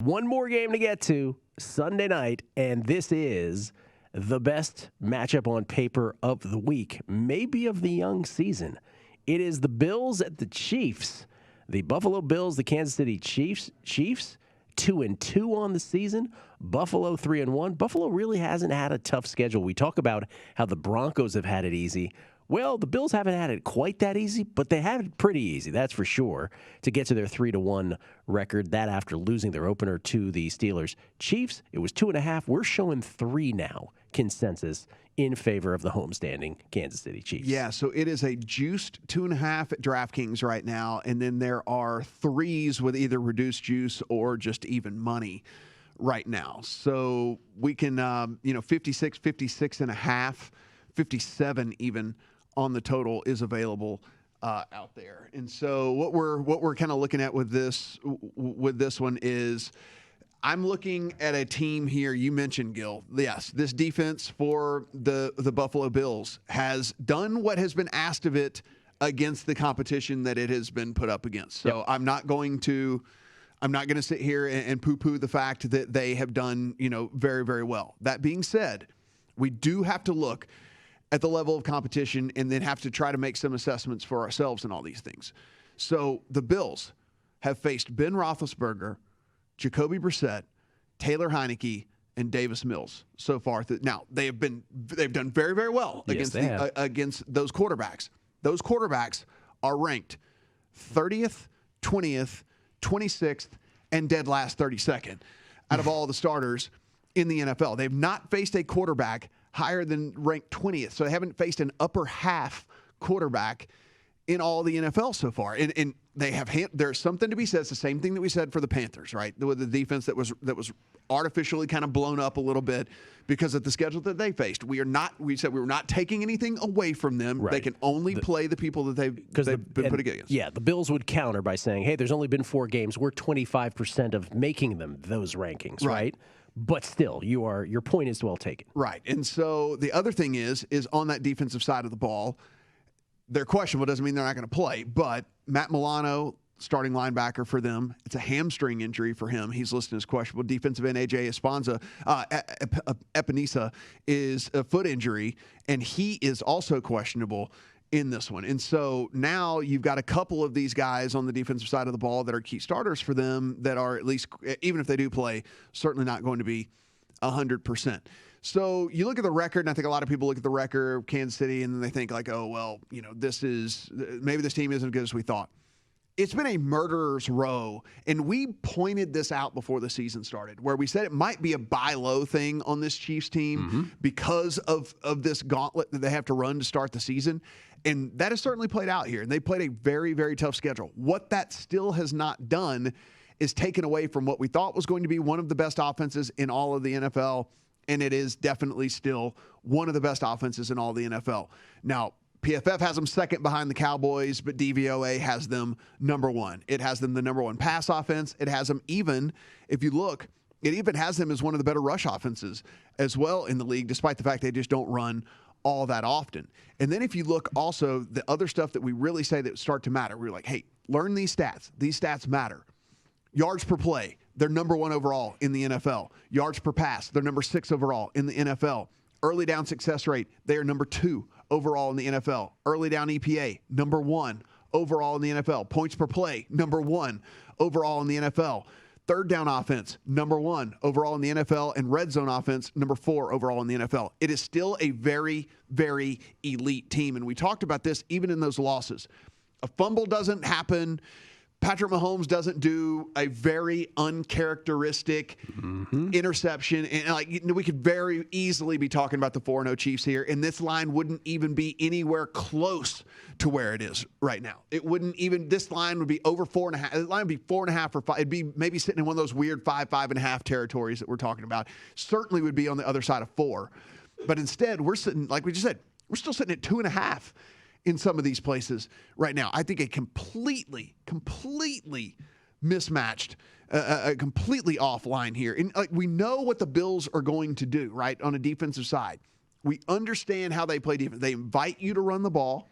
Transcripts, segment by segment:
One more game to get to Sunday night, and this is the best matchup on paper of the week, maybe of the young season. It is the Bills at the Chiefs. The Buffalo Bills, the Kansas City Chiefs, 2-2 on the season. Buffalo 3-1. Buffalo really hasn't had a tough schedule. We talk about how the Broncos have had it easy. Well, the Bills haven't had it quite that easy, but they had it pretty easy, that's for sure, to get to their 3-1 record. That after losing their opener to the Steelers. Chiefs, it was 2.5. We're showing 3 now, consensus, in favor of the homestanding Kansas City Chiefs. Yeah, so it is a juiced 2.5 at DraftKings right now, and then there are 3s with either reduced juice or just even money right now. So we can, 56, 56.5, 57 even on the total is available out there. And so what we're kind of looking at with this one is, I'm looking at a team here. You mentioned, Gil. Yes, this defense for the Buffalo Bills has done what has been asked of it against the competition that it has been put up against. So I'm not going to sit here and poo-poo the fact that they have done, very, very well. That being said, we do have to look at the level of competition and then have to try to make some assessments for ourselves and all these things. So the Bills have faced Ben Roethlisberger, Jacoby Brissett, Taylor Heineke, and Davis Mills so far. Now, they've done very, very well against those quarterbacks. Those quarterbacks are ranked 30th, 20th, 26th, and dead last 32nd out of all the starters in the NFL. They've not faced a quarterback higher than ranked 20th. So they haven't faced an upper half quarterback in all the NFL so far. And they have there's something to be said. It's the same thing that we said for the Panthers, right? With the defense that was artificially kind of blown up a little bit because of the schedule that they faced. We said we were not taking anything away from them. Right. They can only play the people that they've been put against. Yeah, the Bills would counter by saying, hey, there's only been 4 games. We're 25% of making them those rankings, right? But still, your point is well taken. Right. And so the other thing is on that defensive side of the ball, they're questionable. Doesn't mean they're not going to play. But Matt Milano, starting linebacker for them, it's a hamstring injury for him. He's listed as questionable. Defensive end A.J. Epinesa is a foot injury, and he is also questionable in this one. And so now you've got a couple of these guys on the defensive side of the ball that are key starters for them that are, at least, even if they do play, certainly not going to be 100%. So you look at the record, and I think a lot of people look at the record of Kansas City, and then they think like, oh, well, maybe this team isn't as good as we thought. It's been a murderer's row, and we pointed this out before the season started, where we said it might be a buy low thing on this Chiefs team because of this gauntlet that they have to run to start the season, and that has certainly played out here, and they played a very, very tough schedule. What that still has not done is taken away from what we thought was going to be one of the best offenses in all of the NFL, and it is definitely still one of the best offenses in all the NFL. Now, PFF has them second behind the Cowboys, but DVOA has them number 1. It has them the number 1 pass offense. It has them even, if you look, it even has them as one of the better rush offenses as well in the league, despite the fact they just don't run all that often. And then if you look also, the other stuff that we really say that start to matter, we're like, hey, learn these stats. These stats matter. Yards per play, they're number 1 overall in the NFL. Yards per pass, they're number 6 overall in the NFL. Early down success rate, they are number 2 overall in the NFL. Early down EPA, number 1 overall in the NFL. Points per play, number 1 overall in the NFL. Third down offense, number 1 overall in the NFL. And red zone offense, number 4 overall in the NFL. It is still a very, very elite team. And we talked about this even in those losses. A fumble doesn't happen. Patrick Mahomes doesn't do a very uncharacteristic interception. And we could very easily be talking about the 4-0 Chiefs here, and this line wouldn't even be anywhere close to where it is right now. It wouldn't even, this line would be over 4.5. The line would be 4.5 or 5. It'd be maybe sitting in one of those weird 5.5 territories that we're talking about. Certainly would be on the other side of 4. But instead, we're sitting, like we just said, we're still sitting at 2.5. in some of these places right now. I think a completely mismatched, completely offline here. And we know what the Bills are going to do, right, on a defensive side. We understand how they play defense. They invite you to run the ball.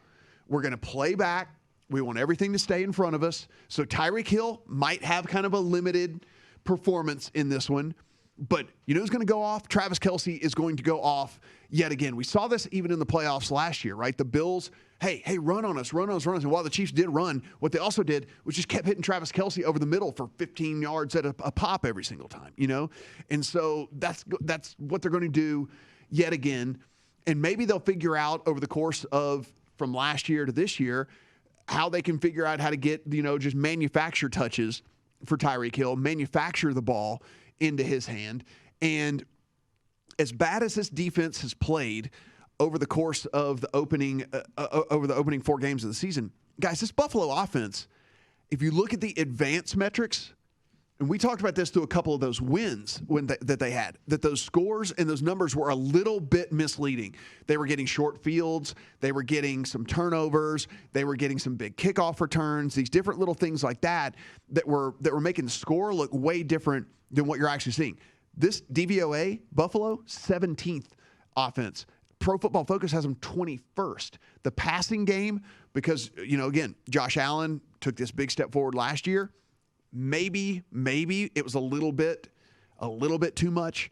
We're going to play back. We want everything to stay in front of us. So Tyreek Hill might have kind of a limited performance in this one. But you know who's going to go off? Travis Kelce is going to go off yet again. We saw this even in the playoffs last year, right? The Bills, hey, run on us. And while the Chiefs did run, what they also did was just kept hitting Travis Kelce over the middle for 15 yards at a pop every single time, you know? And so that's what they're going to do yet again. And maybe they'll figure out over the course of from last year to this year how they can figure out how to get, you know, just manufacture touches for Tyreek Hill, manufacture the ball into his hand. And as bad as this defense has played over the course of the opening 4 games of the season, guys, this Buffalo offense, if you look at the advanced metrics, and we talked about this through a couple of those wins that they had, that those scores and those numbers were a little bit misleading. They were getting short fields. They were getting some turnovers. They were getting some big kickoff returns, these different little things like that were making the score look way different than what you're actually seeing. This DVOA, Buffalo, 17th offense. Pro Football Focus has them 21st. The passing game, because, you know, again, Josh Allen took this big step forward last year. Maybe it was a little bit too much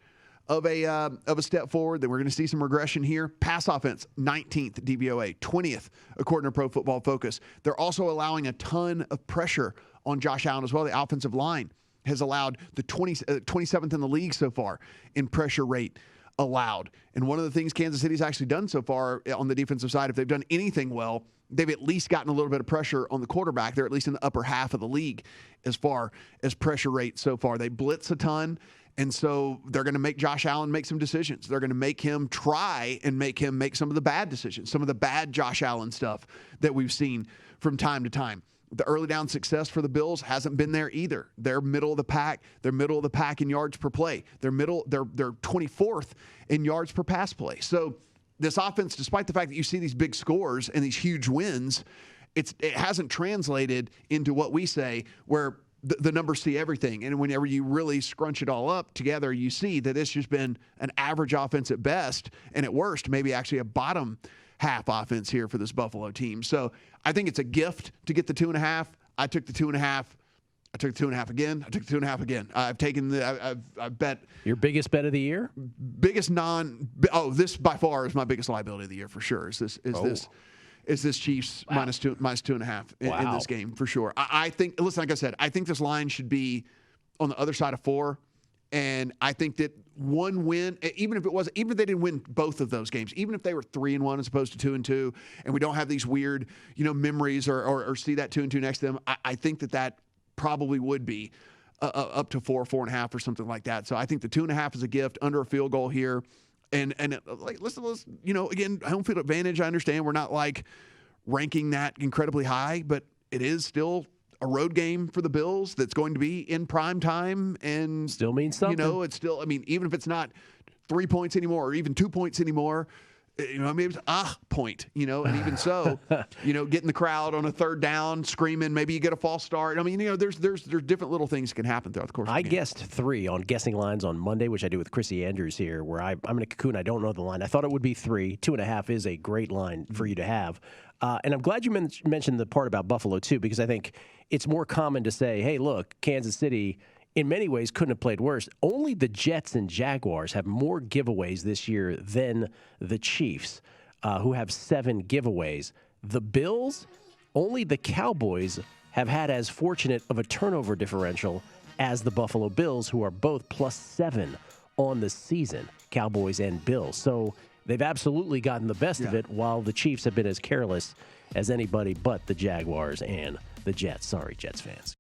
of a step forward. Then we're going to see some regression here. Pass offense, 19th DVOA, 20th according to Pro Football Focus. They're also allowing a ton of pressure on Josh Allen as well. The offensive line has allowed the 27th in the league so far in pressure rate allowed. And one of the things Kansas City's actually done so far on the defensive side, if they've done anything well, they've at least gotten a little bit of pressure on the quarterback. They're at least in the upper half of the league as far as pressure rate so far. They blitz a ton, and so they're going to make Josh Allen make some decisions. They're going to make him try and make him make some of the bad decisions, some of the bad Josh Allen stuff that we've seen from time to time. The early down success for the Bills hasn't been there either. They're middle of the pack. They're middle of the pack in yards per play. They're 24th in yards per pass play. So this offense, despite the fact that you see these big scores and these huge wins, it hasn't translated into what we say where the numbers see everything. And whenever you really scrunch it all up together, you see that it's just been an average offense at best, and at worst, maybe actually a bottom half offense here for this Buffalo team. So I think it's a gift to get the 2.5. I took the 2.5. I took the 2.5 again. I took the 2.5 again. I've taken I've bet. Your biggest bet of the year? This by far is my biggest liability of the year for sure. Is this Chiefs minus 2.5 in this game for sure. I think, listen, like I said, I think this line should be on the other side of 4. And I think that one win, even if they didn't win both of those games, even if they were 3-1 as opposed to 2-2, and we don't have these weird, memories or see that 2-2 next to them, I think that probably would be up to 4.5 or something like that. So I think the 2.5 is a gift under a field goal here. And let's again, home field advantage. I understand we're not like ranking that incredibly high, but it is still a road game for the Bills that's going to be in prime time, and still means something. It's still, even if it's not 3 points anymore or even 2 points anymore, maybe it's a point, and even so, getting the crowd on a third down, screaming, maybe you get a false start. There's different little things that can happen throughout the course of the game. I guessed 3 on guessing lines on Monday, which I do with Chrissy Andrews here, where I'm in a cocoon. I don't know the line. I thought it would be 3. 2.5 is a great line for you to have. And I'm glad you mentioned the part about Buffalo, too, because I think it's more common to say, hey, look, Kansas City, in many ways, couldn't have played worse. Only the Jets and Jaguars have more giveaways this year than the Chiefs, who have 7 giveaways. The Bills, only the Cowboys have had as fortunate of a turnover differential as the Buffalo Bills, who are both +7 on the season, Cowboys and Bills. So they've absolutely gotten the best of it, while the Chiefs have been as careless as anybody but the Jaguars and the Jets. Sorry, Jets fans.